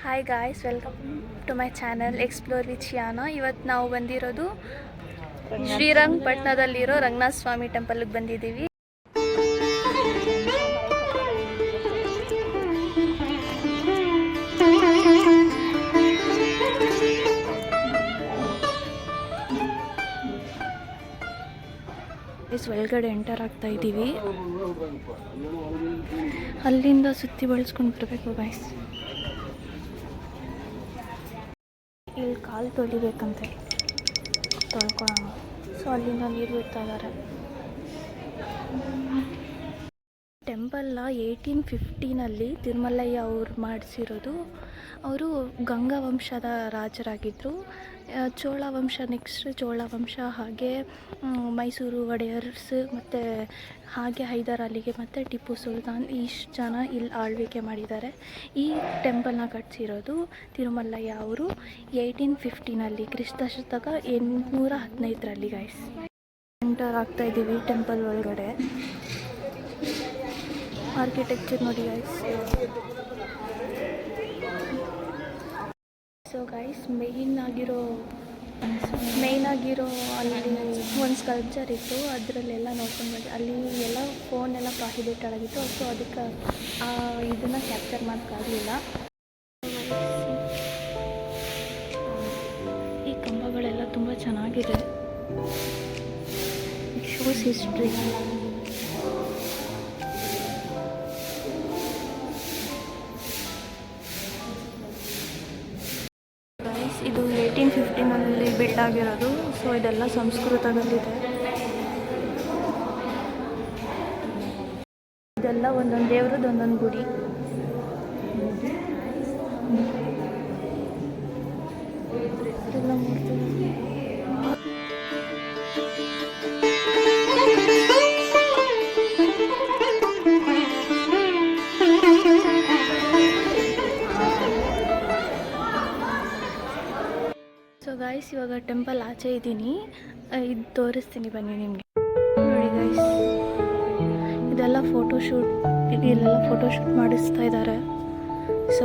Hi guys, welcome to my channel explore with Shiyana. ಇವತ್ತು ನಾವು ಬಂದಿರೋದು ಶ್ರೀರಂಗಪಟ್ಟಣದಲ್ಲಿರೋ ರಂಗನಾಥ ಸ್ವಾಮಿ ಟೆಂಪಲ್ಗೆ ಬಂದಿದ್ದೀವಿ. ಒಳಗಡೆ ಎಂಟರ್ ಆಗ್ತಾ ಇದ್ದೀವಿ. ಅಲ್ಲಿಂದ ಸುತ್ತಿ ಬಳಸ್ಕೊಂಡು ಬರಬೇಕು ಗಾಯ್ಸ್. ಇಲ್ಲಿ ಕಾಲು ತೊಳಿಬೇಕಂತೆ, ತೊಳ್ಕೊಳ್ಳೋಣ. ಸೊ ಅಲ್ಲಿಂದ ನೀರು ಬಿಡ್ತಾ ಇದ್ದಾರೆ. ಟೆಂಪಲ್ನ 1850ನಲ್ಲಿ ತಿರುಮಲಯ್ಯ ಅವರು ಮಾಡಿಸಿರೋದು. ಅವರು ಗಂಗಾ ವಂಶದ ರಾಜರಾಗಿದ್ದರು. ಚೋಳ ವಂಶ, ನೆಕ್ಸ್ಟ್ ಚೋಳ ವಂಶ, ಹಾಗೆ ಮೈಸೂರು ಒಡೆಯರ್ಸ್, ಮತ್ತು ಹಾಗೆ ಹೈದರ್ ಅಲಿಗೆ ಮತ್ತು ಟಿಪ್ಪು ಸುಲ್ತಾನ್, ಇಷ್ಟು ಜನ ಇಲ್ಲಿ ಆಳ್ವಿಕೆ ಮಾಡಿದ್ದಾರೆ. ಈ ಟೆಂಪಲ್ನ ಕಟ್ಟಿಸಿರೋದು ತಿರುಮಲಯ್ಯ ಅವರು 1850ನಲ್ಲಿ, ಕ್ರಿಸ್ತ ಶತಕ 815ರಲ್ಲಿ ಗೈಸ್. ಎಂಟರ್ ಆಗ್ತಾ ಇದ್ದೀವಿ ಟೆಂಪಲ್ ಒಳಗಡೆ. ಆರ್ಕಿಟೆಕ್ಚರ್ ನೋಡಿ ಗೈಸ್. ಸೊ ಗೈಸ್, ಮೇಯ್ನ್ ಆಗಿರೋ ಅಲ್ಲಿ ಒಂದು ಸ್ಕಲ್ಪ್ಚರ್ ಇತ್ತು, ಅದರಲ್ಲೆಲ್ಲ ನೋಡ್ಕೊಂಡು ಬಂದು ಅಲ್ಲಿ ಎಲ್ಲ ಫೋನೆಲ್ಲ ಪ್ರಾಹಿಬಿಟ್ ಆಗಿತ್ತು. ಸೊ ಅದಕ್ಕೆ ಇದನ್ನು ಕ್ಯಾಪ್ಚರ್ ಮಾಡೋಕ್ಕಾಗಲಿಲ್ಲ. ಈ ಕಂಬಗಳೆಲ್ಲ ತುಂಬ ಚೆನ್ನಾಗಿದೆ. It shows history. ಇದು 1850ನಲ್ಲಿ ಬಿಲ್ಡ್ ಆಗಿರೋದು. ಸೊ ಇದೆಲ್ಲ ಸಂಸ್ಕೃತದಲ್ಲಿದೆ. ಇದೆಲ್ಲ ಒಂದೊಂದು ದೇವ್ರದ್ದು ಒಂದೊಂದು ಗುಡಿ. ಇದೆಲ್ಲ ಮೂರ್ತಿ. ಸೊ ಗಾಯ್ಸ್, ಇವಾಗ ಟೆಂಪಲ್ ಆಚೆ ಇದ್ದೀನಿ, ಇದು ತೋರಿಸ್ತೀನಿ ಬನ್ನಿ ನಿಮಗೆ. ನೋಡಿ ಗಾಯ್ಸ್, ಇದೆಲ್ಲ ಫೋಟೋಶೂಟ್, ಇಲ್ಲೆಲ್ಲ ಫೋಟೋಶೂಟ್ ಮಾಡಿಸ್ತಾ ಇದ್ದಾರೆ. ಸೊ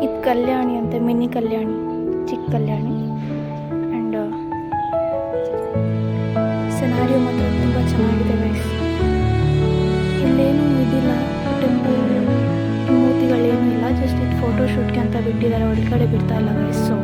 ಇದು ಕಲ್ಯಾಣಿ ಅಂತೆ, ಮಿನಿ ಕಲ್ಯಾಣಿ, ಚಿಕ್ಕ ಕಲ್ಯಾಣಿ. ಆ್ಯಂಡ್ ಸಿನಾರಿಯೋ ಮಾತ್ರ ತುಂಬ ಚೆನ್ನಾಗಿದೆ ಗೈಸ್. ಇಲ್ಲೇನು ಇದಿಲ್ಲ, ಟೆಂಪಲ್ ಮೂರ್ತಿಗಳೇನೂ ಇಲ್ಲ, ಜಸ್ಟ್ ಇದು ಫೋಟೋಶೂಟ್ಗೆ ಅಂತ ಬಿಟ್ಟಿದ್ದಾರೆ, ಒಳಗಡೆ ಬಿಡ್ತಾ ಇಲ್ಲ ಗೈಸ್. ಸೊ